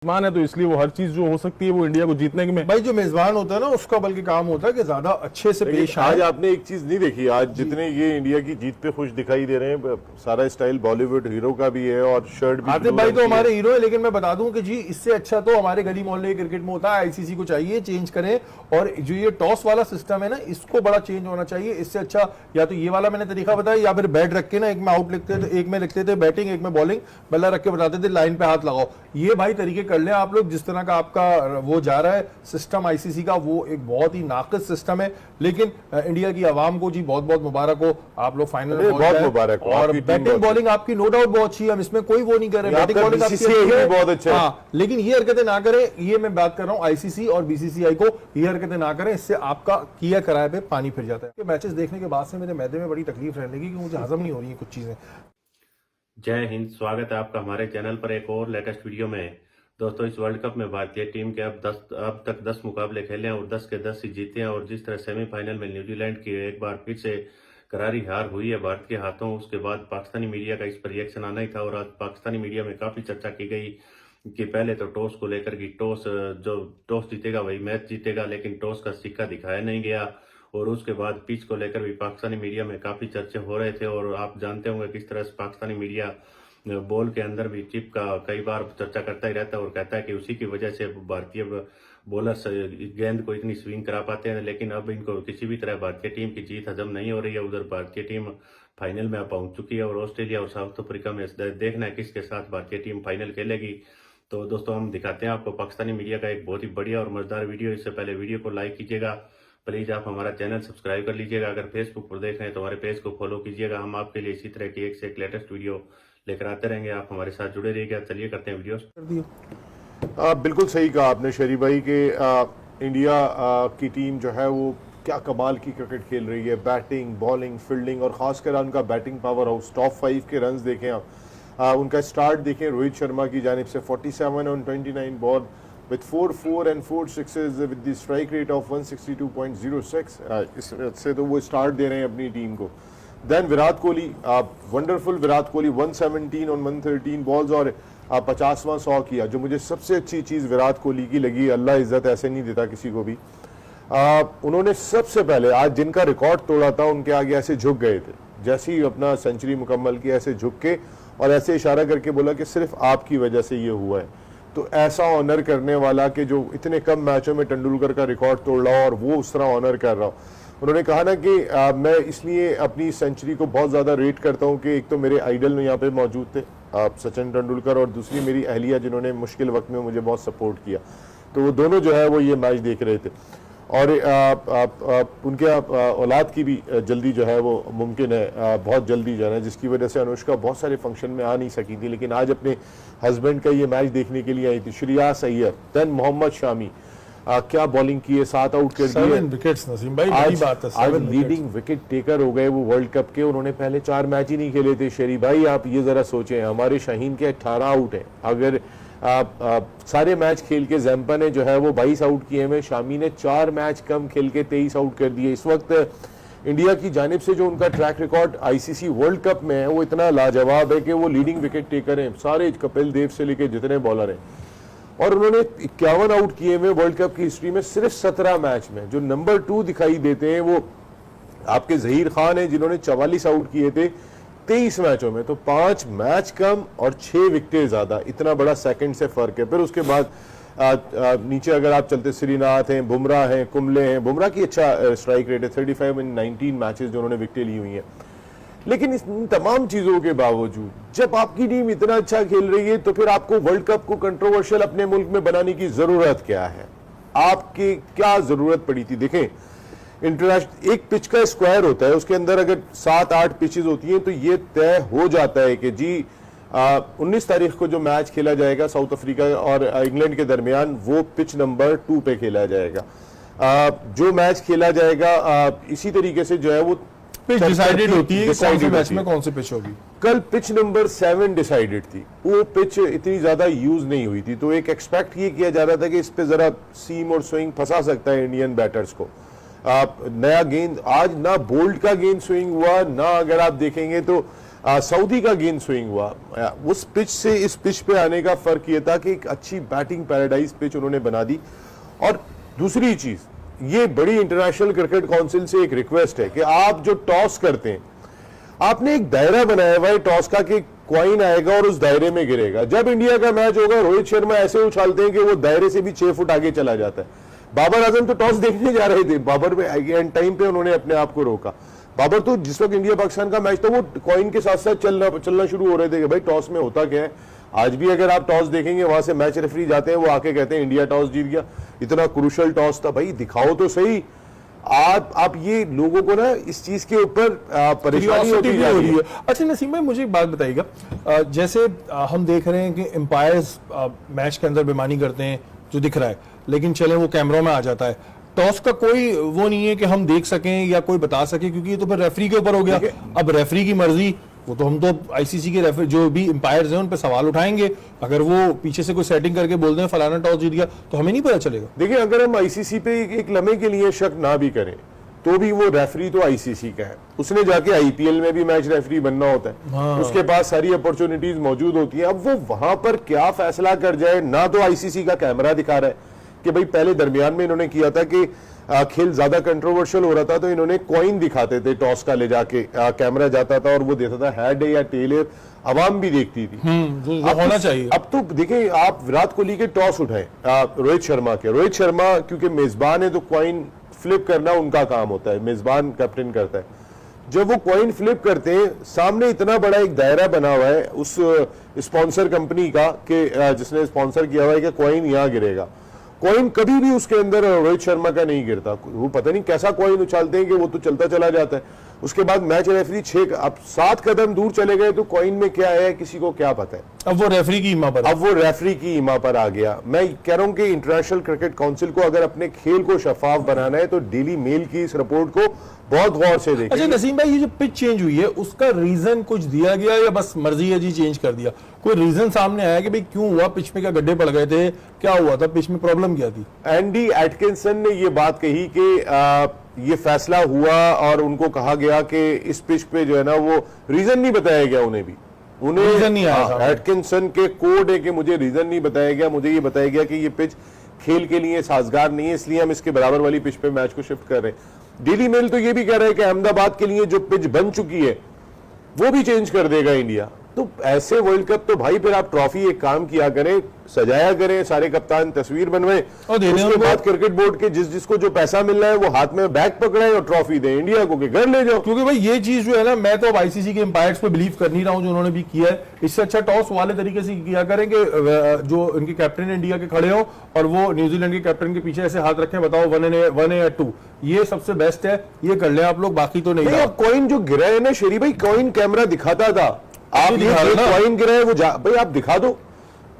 मान है तो इसलिए वो हर चीज जो हो सकती है वो इंडिया को जीतने में। भाई जो मेजबान होता है ना उसका बल्कि काम होता है कि ज्यादा अच्छे से पेश आए। आज आपने एक चीज नहीं देखी, आज जितने ये इंडिया की जीत पे खुश दिखाई दे रहे हैं, सारा स्टाइल बॉलीवुड हीरो का भी है और शर्ट भी। आतिफ भाई तो हमारे हीरो है, लेकिन मैं बता दूं कि जी इससे अच्छा तो हमारे गली मोहल्ले क्रिकेट में होता है। आईसीसी को चाहिए चेंज करें, और जो ये टॉस वाला सिस्टम है ना इसको बड़ा चेंज होना चाहिए। इससे अच्छा या तो ये वाला मैंने तरीका बताया, या फिर बैट रख के ना एक में आउट लिखते थे, एक में लिखते थे बैटिंग, एक में बॉलिंग, बल्ला रख के बताते थे लाइन पे हाथ लगाओ। ये भाई तरीके कर लें आप लोग। जिस तरह का आपका वो जा रहा है सिस्टम आईसीसी का, वो एक बहुत ही नाकिस सिस्टम है। लेकिन इंडिया की आवाम को जी बहुत बहुत मुबारक हो, आप लोग फाइनल में बहुत मुबारक हो। और बैटिंग बॉलिंग आपकी नो डाउट बहुत अच्छी है, हम इसमें कोई वो नहीं कर रहे। बैटिंग बॉलिंग बहुत अच्छा है, लेकिन ये हरकतें ना करें। ये मैं बात कर रहा हूं आईसीसी और बीसीसीआई को, ये हरकतें ना करें, इससे आपका किया कराए पे पानी फिर जाता है। मैचेस देखने के बाद से मेरे मैदे में बड़ी तकलीफ रहने लगी कि मुझे हजम नहीं हो रही है कुछ चीजें। जय हिंद, स्वागत है आपका हमारे चैनल पर एक और लेटेस्ट वीडियो में। दोस्तों, इस वर्ल्ड कप में भारतीय टीम के अब तक 10 मुकाबले खेले हैं और 10 के 10 ही जीते हैं। और जिस तरह सेमीफाइनल में न्यूजीलैंड की एक बार फिर से करारी हार हुई है भारत के हाथों, उसके बाद पाकिस्तानी मीडिया का इस पर रिएक्शन आना ही था। और आज पाकिस्तानी मीडिया में काफी चर्चा की गई कि पहले तो टॉस को लेकर की जो टॉस जीतेगा वही मैच जीतेगा, लेकिन टॉस का सिक्का दिखाया नहीं गया। और उसके बाद पिच को लेकर भी पाकिस्तानी मीडिया में काफी चर्चे हो रहे थे। और आप जानते होंगे किस तरह से पाकिस्तानी मीडिया बॉल के अंदर भी चिप का कई बार चर्चा करता ही रहता है और कहता है कि उसी की वजह से भारतीय बॉलर्स गेंद को इतनी स्विंग करा पाते हैं। लेकिन अब इनको किसी भी तरह भारतीय टीम की जीत हजम नहीं हो रही है। उधर भारतीय टीम फाइनल में पहुंच चुकी है और ऑस्ट्रेलिया और साउथ अफ्रीका में देखना है किसके साथ भारतीय टीम फाइनल खेलेगी। तो दोस्तों, हम दिखाते हैं आपको पाकिस्तानी मीडिया का एक बहुत ही बढ़िया और मजेदार वीडियो। इससे पहले वीडियो को लाइक कीजिएगा, प्लीज आप हमारा चैनल सब्सक्राइब कर लीजिएगा। अगर फेसबुक पर देख रहे हैं तो हमारे पेज को फॉलो कीजिएगा। हम आपके लिए इसी तरह की एक से एक लेटेस्ट वीडियो लेकर आते रहेंगे, आप हमारे साथ जुड़े रहिएगा। चलिए करते हैं वीडियो कर दिए। बिल्कुल सही कहा आपने शरीफ भाई के इंडिया की टीम जो है वो क्या कमाल की क्रिकेट खेल रही है। बैटिंग, बॉलिंग, फील्डिंग और खासकर उनका बैटिंग पावर हाउस। टॉप 5 के रन्स देखें आप, उनका स्टार्ट देखें रोहित शर्मा की जानिब से 47 on 29 ball with 4 and 4 sixes with the strike rate of 162.06। इससे तो वो स्टार्ट दे रहे हैं अपनी टीम को। Then Virat Kohli, wonderful Virat Kohli 117 on 113 balls और 50वां 100 किया। जो मुझे सबसे अच्छी चीज़ विराट कोहली की लगी, अल्लाह इज्जत ऐसे नहीं देता किसी को भी, उन्होंने सबसे पहले आज जिनका रिकॉर्ड तोड़ा था उनके आगे ऐसे झुक गए थे। जैसे ही अपना सेंचुरी मुकम्मल की ऐसे झुक के और ऐसे इशारा करके बोला कि सिर्फ आपकी वजह से ये हुआ है। तो ऐसा ऑनर करने वाला कि जो इतने कम मैचों में तेंदुलकर का रिकॉर्ड तोड़ रहा हो और वो उस तरह ऑनर कर रहा हो। उन्होंने कहा ना कि मैं इसलिए अपनी सेंचुरी को बहुत ज़्यादा रेट करता हूँ कि एक तो मेरे आइडल यहाँ पे मौजूद थे सचिन तेंदुलकर, और दूसरी मेरी अहलिया जिन्होंने मुश्किल वक्त में मुझे बहुत सपोर्ट किया। तो वो दोनों जो है वो ये मैच देख रहे थे और उनके औलाद की भी जल्दी जो है वो मुमकिन है बहुत जल्दी जो है, जिसकी वजह से अनुष्का बहुत सारे फंक्शन में आ नहीं सकी थी, लेकिन आज अपने हस्बैंड का ये मैच देखने के लिए आई थी। श्रेयस अय्यर, देन मोहम्मद शामी, क्या बॉलिंग की है, 7 आउट कर दिए। 7 विकेट्स नसीम भाई, आज, बड़ी बात है। आज लीडिंग विकेट टेकर हो गए वो वर्ल्ड कप के। उन्होंने पहले 4 मैच ही नहीं खेले थे। शरीफ भाई आप ये जरा सोचें, हमारे शाहीन के 18 आउट हैं। अगर सारे मैच खेल के जैम्पा ने जो है वो 22 आउट किए हैं, शामी ने 4 मैच कम खेल के 23 आउट कर दिए। इस वक्त इंडिया की जानिब से जो उनका track record ICC world cup में है वो इतना लाजवाब है कि वो लीडिंग विकेट टेकर हैं, सारे कपिल देव से लेके जितने बॉलर हैं। और उन्होंने 51 आउट किए हुए वर्ल्ड कप की हिस्ट्री में सिर्फ 17 मैच में। जो नंबर 2 दिखाई देते हैं वो आपके जहीर खान हैं जिन्होंने 44 आउट किए थे 23 मैचों में। तो 5 मैच कम और 6 विकेटें ज्यादा, इतना बड़ा सेकंड से फर्क है। फिर उसके बाद नीचे अगर आप चलते, श्रीनाथ हैं, बुमराह हैं, कुंबले हैं। बुमराह की अच्छा स्ट्राइक रेट है, 35 in 19 मैचेस जो उन्होंने विकेटें ली हुई हैं। लेकिन इन तमाम चीजों के बावजूद जब आपकी टीम इतना अच्छा खेल रही है तो फिर आपको वर्ल्ड कप को कंट्रोवर्शियल अपने मुल्क में बनाने की जरूरत क्या है? आपकी क्या जरूरत पड़ी थी? देखें, इंटरनेशनल एक पिच का स्क्वायर होता है, उसके अंदर अगर 7-8 पिचेस होती हैं तो ये तय हो जाता है कि जी 19 तारीख को जो मैच खेला जाएगा साउथ अफ्रीका और इंग्लैंड के दरमियान, वो पिच नंबर 2 पे खेला जाएगा। जो मैच खेला जाएगा इसी तरीके से जो है वो पिच डिसाइडेड होती है कि कौन से मैच में कौन सी पिच होगी। कल पिच नंबर 7 डिसाइडेड थी, वो पिच इतनी ज्यादा यूज नहीं हुई थी, तो एक एक्सपेक्ट ये किया जा रहा था कि इस पे जरा सीम और स्विंग फंसा सकता है इंडियन बैटर्स को। नया गेंद, आज ना बोल्ट का गेंद स्विंग हुआ, ना अगर आप देखेंगे तो सऊदी का गेंद स्विंग हुआ, उस पिच से इस पिच पे आने का फर्क ये था कि एक अच्छी बैटिंग पैराडाइज पिच उन्होंने बना दी। और दूसरी चीज, ये बड़ी इंटरनेशनल क्रिकेट काउंसिल से एक रिक्वेस्ट है कि आप जो टॉस करते हैं, आपने एक दायरा बनाया हुआ है टॉस का कि कॉइन आएगा और उस दायरे में गिरेगा। जब इंडिया का मैच होगा, रोहित शर्मा ऐसे उछालते हैं कि वो दायरे से भी 6 फुट आगे चला जाता है। बाबर आजम तो टॉस देखने जा रहे थे, बाबर पे एंड टाइम पे उन्होंने अपने आप को रोका। बाबर तो जिस वक्त इंडिया पाकिस्तान का मैच था, वो कॉइन के साथ साथ चलना शुरू हो रहे थे कि भाई टॉस में होता क्या है। आज भी अगर आप टॉस देखेंगे, वहां से मैच रेफरी जाते हैं, वो आके कहते हैं इंडिया टॉस जीत गया, इतना क्रूशल टॉस था। भाई दिखाओ तो सही। आप ये लोगों को ना इस चीज के ऊपर परेशानी होती जा रही है। अच्छा नसीम भाई, मुझे एक बात बताइएगा, जैसे हम देख रहे हैं कि एम्पायर्स मैच के अंदर बेईमानी करते हैं जो दिख रहा है, लेकिन चले वो कैमरों में आ जाता है। टॉस का कोई वो नहीं है कि हम देख सकें या कोई बता सके, क्योंकि ये तो फिर रेफरी के ऊपर हो गया। अब रेफरी की मर्जी, वो तो हम तो आईसीसी के रेफरी जो भी एम्पायर्स हैं उन पे सवाल उठाएंगे। अगर वो पीछे से कोई सेटिंग करके बोल दें फलाना टॉस जीत गया, तो हमें नहीं पता चलेगा। देखिए, अगर हम आईसीसी पे एक लम्हे के लिए शक ना भी करें, तो भी वो रेफरी तो आईसीसी का है, उसने जाके आईपीएल में भी मैच रेफरी बनना होता है। उसके पास सारी अपॉर्चुनिटीज मौजूद होती है। अब वो वहां पर क्या फैसला कर जाए, ना तो आईसीसी का कैमरा दिखा रहा है कि भाई पहले दरमियान में इन्होंने किया था कि खेल ज्यादा कंट्रोवर्शियल हो रहा था, तो इन्होंने कॉइन दिखाते थे टॉस का ले जाके, कैमरा जाता था और वो देता था हेड है या टेल है, आवाम भी देखती थी। जो होना चाहिए। अब तो देखिए, आप विराट कोहली के टॉस उठाए, रोहित शर्मा क्योंकि मेजबान है तो कॉइन फ्लिप करना उनका काम होता है, मेजबान कैप्टन करता है। जब वो कॉइन फ्लिप करते हैं, सामने इतना बड़ा एक दायरा बना हुआ है उस स्पॉन्सर कंपनी का कि जिसने स्पॉन्सर किया हुआ है कि कॉइन यहाँ गिरेगा। कॉइन कभी भी उसके अंदर रोहित शर्मा का नहीं गिरता। वो पता नहीं कैसा कॉइन उछालते हैं कि वो तो चलता चला जाता है। उसके बाद मैच रेफरी 7 कदम दूर चले गए, तो कॉइन में क्या है किसी को क्या पता है। अब वो रेफरी की ईमा पर आ गया। मैं कह रहा हूं कि इंटरनेशनल क्रिकेट काउंसिल को अगर अपने खेल को शफाफ बनाना है, तो डेली मेल की इस रिपोर्ट को बहुत गौर से देखें। अच्छा नसीम भाई, ये जो पिच चेंज हुई है, उसका रीजन कुछ दिया गया या बस मर्जी है जी चेंज कर दिया? कोई रीजन सामने आया कि भाई क्यों हुआ, पिच में क्या गड्ढे पड़ गए थे, क्या हुआ था, पिच में प्रॉब्लम क्या थी? एंडी एटकिंसन ने ये बात कही कि ये फैसला हुआ और उनको कहा गया कि इस पिच पे जो है ना, वो रीजन नहीं बताया गया उन्हें रीजन नहीं आया। एटकिंसन के कोड है कि मुझे रीजन नहीं बताया गया, मुझे ये बताया गया कि ये पिच खेल के लिए साजगार नहीं है, इसलिए हम इसके बराबर वाली पिच पे मैच को शिफ्ट कर रहे हैं। डेली मेल तो ये भी कह रहा है कि अहमदाबाद के लिए जो पिच बन चुकी है वो भी चेंज कर देगा इंडिया। तो ऐसे वर्ल्ड कप तो भाई फिर आप ट्रॉफी एक काम किया करें, सजाया करें, सारे कप्तान तस्वीर बनवाएं और उसके बाद क्रिकेट बोर्ड के जिसको जो पैसा मिल रहा है वो हाथ में बैग पकड़ाए और ट्रॉफी दे इंडिया को कि घर ले जाओ। क्योंकि भाई ये चीज जो है ना, मैं तो अब आईसीसी के एम्पायर्स पे बिलीव कर नहीं रहा हूं जो उन्होंने भी किया है। इससे अच्छा टॉस वाले तरीके से किया करें कि जो इनके कैप्टन इंडिया के खड़े हो और वो न्यूजीलैंड के कैप्टन के पीछे ऐसे हाथ रखें, बताओ 1 या 2, ये सबसे बेस्ट है, ये कर ले आप लोग, बाकी तो नहीं। कॉइन जो गिरा है ना शेरी भाई, कॉइन कैमरा दिखाता था, आप कॉइन गिरा है वो भाई आप दिखा दो,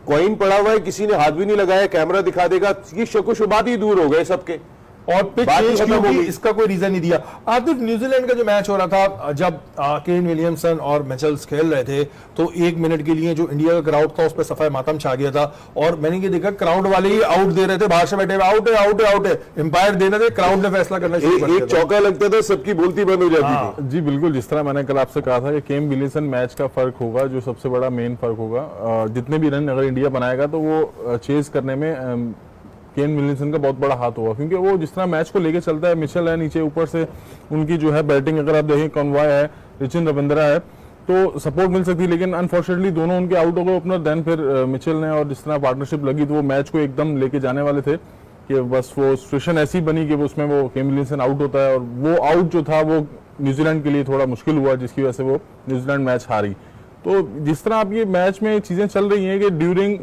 कॉइन पड़ा हुआ है, किसी ने हाथ भी नहीं लगाया, कैमरा दिखा देगा, ये शक शुबात ही दूर हो गए सबके। और पिच चेंज क्यों हुई, इसका कोई रीजन नहीं दिया। आदिफ, न्यूजीलैंड का जो मैच हो रहा था, जब केन विलियमसन और मिचेल्स खेल रहे थे, तो 1 मिनट के लिए जो इंडिया का क्राउड था उस पर सफाई मातम छा गया था। और मैंने ये देखा क्राउड वाले ही आउट दे रहे थे, बाहर से बैठे हुए आउट है, एम्पायर देने थे, क्राउड ने फैसला करना शुरू कर दिया। एक चौका लगता था, सबकी बोलती बंद हो जाती थी। जी बिल्कुल, जिस तरह मैंने कल आपसे कहा था कि केन विलियमसन मैच का फर्क होगा, जो सबसे बड़ा मेन फर्क होगा। जितने भी रन अगर इंडिया बनाएगा तो वो चेज करने में केन विलियमसन का बहुत बड़ा हाथ होगा, क्योंकि वो जिस तरह मैच को लेके चलता है, मिचेल है नीचे, ऊपर से उनकी जो है बैटिंग अगर आप देखें, कॉनवॉय है, रिचिन रविंद्रा है, तो सपोर्ट मिल सकती है। लेकिन अनफॉर्चुनेटली दोनों उनके आउट हो गए ओपनर, देन फिर मिचेल ने, और जिस तरह पार्टनरशिप लगी तो वो मैच को एकदम लेके जाने वाले थे कि बस वो सिचुएशन ऐसी बनी कि उसमें वो केन विलियमसन आउट होता है, और वो आउट जो था वो न्यूजीलैंड के लिए थोड़ा मुश्किल हुआ, जिसकी वजह से वो न्यूजीलैंड मैच हारी। तो जिस तरह आप ये मैच में चीजें चल रही हैं कि during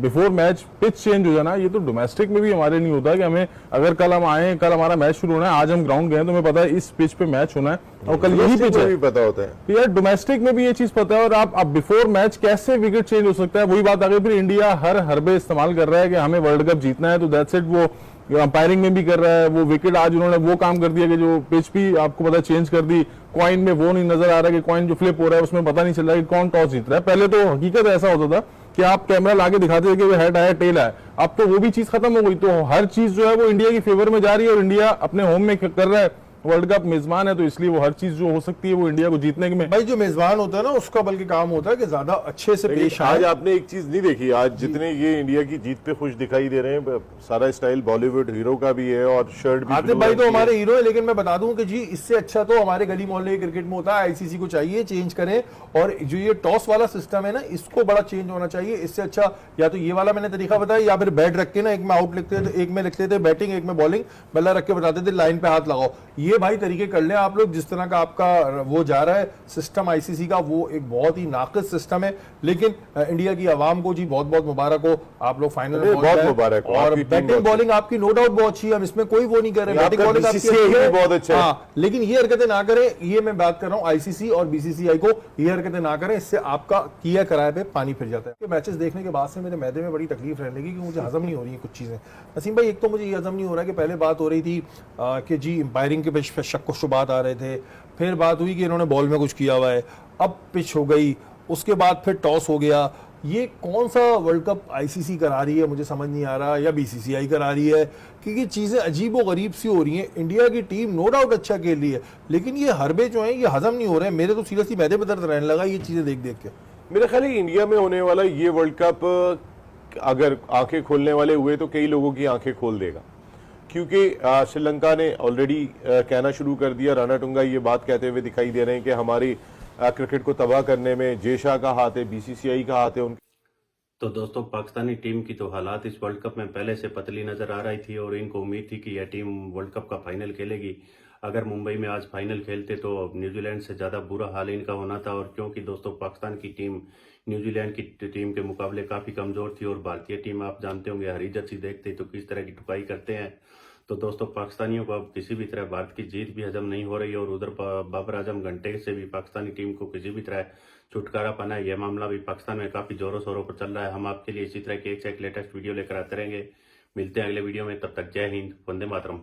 before match pitch change हो जाना, ये तो डोमेस्टिक में भी हमारे नहीं होता कि हमें अगर कल हम आए, कल हमारा मैच शुरू होना है, आज हम ग्राउंड गए तो हमें पता है इस पिच पे मैच होना है और कल यही पिच है, पता होता है यार। डोमेस्टिक में भी ये चीज पता है। और आप बिफोर मैच कैसे विकेट चेंज हो सकता है, वही बात आ गई। फिर इंडिया हर हरबे इस्तेमाल कर रहा है कि हमें वर्ल्ड कप जीतना है, तो दैट्स इट। वो अंपायरिंग में भी कर रहा है, वो विकेट आज उन्होंने वो काम कर दिया कि जो पिच भी आपको पता चेंज कर दी। कॉइन में वो नहीं नजर आ रहा कि कॉइन जो फ्लिप हो रहा है उसमें पता नहीं चल रहा कि कौन टॉस जीत रहा है। पहले तो हकीकत ऐसा होता था कि आप कैमरा लाके दिखाते थे कि वो हेड आया, टेल आया, अब तो वो भी चीज खत्म हो गई। तो हर चीज जो है वो इंडिया की फेवर में जा रही है और इंडिया अपने होम में कर रहा है। वर्ल्ड कप मेजबान है, तो इसलिए वो हर चीज जो हो सकती है वो इंडिया को जीतने में। भाई जो मेजबान होता है ना उसका बल्कि काम होता है कि ज्यादा अच्छे से लेकिन पेश आज आए। आपने एक चीज नहीं देखी, आज जितने ये इंडिया की जीत पे खुश दिखाई दे रहे हैं, सारा स्टाइल बॉलीवुड हीरो का भी है और शर्ट भी आतिफ blue भाई रंग तो की है। हमारे हीरो है, लेकिन मैं बता दूं कि जी इससे अच्छा तो हमारे गली मोहल्ले के क्रिकेट में होता है। आईसीसी को चाहिए चेंज करें, और जो ये टॉस वाला सिस्टम है ना इसको बड़ा चेंज होना चाहिए। इससे अच्छा या तो ये वाला मैंने तरीका बताया, या फिर बैट रख के ना एक में आउट लिखते थे, एक में लिखते थे बैटिंग, एक में बॉलिंग, बल्ला रख के बताते थे लाइन पे हाथ लगाओ। ये भाई तरीके कर लें आप लोग। जिस तरह का आपका वो जा रहा है सिस्टम आईसीसी का, वो एक बहुत ही नाकिस सिस्टम है। लेकिन इंडिया की आवाम को जी बहुत बहुत मुबारक हो, आप लोग फाइनल में अरे पहुंच बहुत गए। मुबारक हो, और आपकी टीम बैटिंग बहुत- बॉलिंग आपकी नो डाउट बहुत अच्छी है, हम इसमें कोई वो नहीं कर रहे। आपका बैटिंग बॉलिंग आपकी BCCI अच्छी भी है। बहुत अच्छा है। हाँ, लेकिन ये हरकतें ना करें, ये मैं बात कर रहा हूं आईसीसी और बीसीसीआई को, ये हरकतें ना करें, इससे आपका किया कराए पे पानी फिर जाता है। मैचेस देखने के बाद से मेरे मैदे में बड़ी तकलीफ रहने लगी कि मुझे हजम नहीं हो रही है कुछ चीजें। नसीम भाई, एक तो मुझे ये हजम नहीं हो रहा है कि पहले बात हो रही थी कि जी अंपायरिंग के पे शक व शुबात आ रहे थे, फिर बात हुई कि इन्होंने बॉल में कुछ किया हुआ है, अब पिच हो गई, उसके बाद फिर टॉस हो गया। ये कौन सा वर्ल्ड कप आईसीसी करा रही है मुझे समझ नहीं आ रहा, या बीसीसीआई करा रही है, क्योंकि चीजें अजीब व गरीब सी हो रही हैं। इंडिया की टीम नो डाउट अच्छा खेल रही है, लेकिन ये हरबे जो हैं ये हजम नहीं हो रहे हैं। मेरे तो सीरियसली मैदे में दर्द रहने लगा ये चीजें देख देख के। मेरा ख्याल है इंडिया में होने वाला ये वर्ल्ड कप अगर आंखें खोलने वाले हुए तो कई लोगों की आंखें खोल देगा, क्योंकि श्रीलंका ने ऑलरेडी कहना शुरू कर दिया, राणा टुंगा ये बात कहते हुए दिखाई दे रहे हैं कि हमारी क्रिकेट को तबाह करने में जय शाह का हाथ है, बीसीसीआई का हाथ है। तो दोस्तों, पाकिस्तानी टीम की तो हालात इस वर्ल्ड कप में पहले से पतली नजर आ रही थी और इनको उम्मीद थी कि यह टीम वर्ल्ड कप का फाइनल खेलेगी। अगर मुंबई में आज फाइनल खेलते तो न्यूजीलैंड से ज़्यादा बुरा हाल इनका होना था। और क्योंकि दोस्तों पाकिस्तान की टीम न्यूजीलैंड की टीम के मुकाबले काफ़ी कमज़ोर थी, और भारतीय टीम आप जानते होंगे हरी जर्सी देखते तो किस तरह की टुकाई करते हैं। तो दोस्तों, पाकिस्तानियों को अब किसी भी तरह भारत की जीत भी हजम नहीं हो रही, और उधर बाबर आजम घंटे से भी पाकिस्तानी टीम को किसी भी तरह छुटकारा पाना है। यह मामला भी पाकिस्तान में काफ़ी जोरों शोरों पर चल रहा है। हम आपके लिए इसी तरह की एक से एक लेटेस्ट वीडियो लेकर आते रहेंगे। मिलते हैं अगले वीडियो में, तब तक जय हिंद, वंदे मातरम।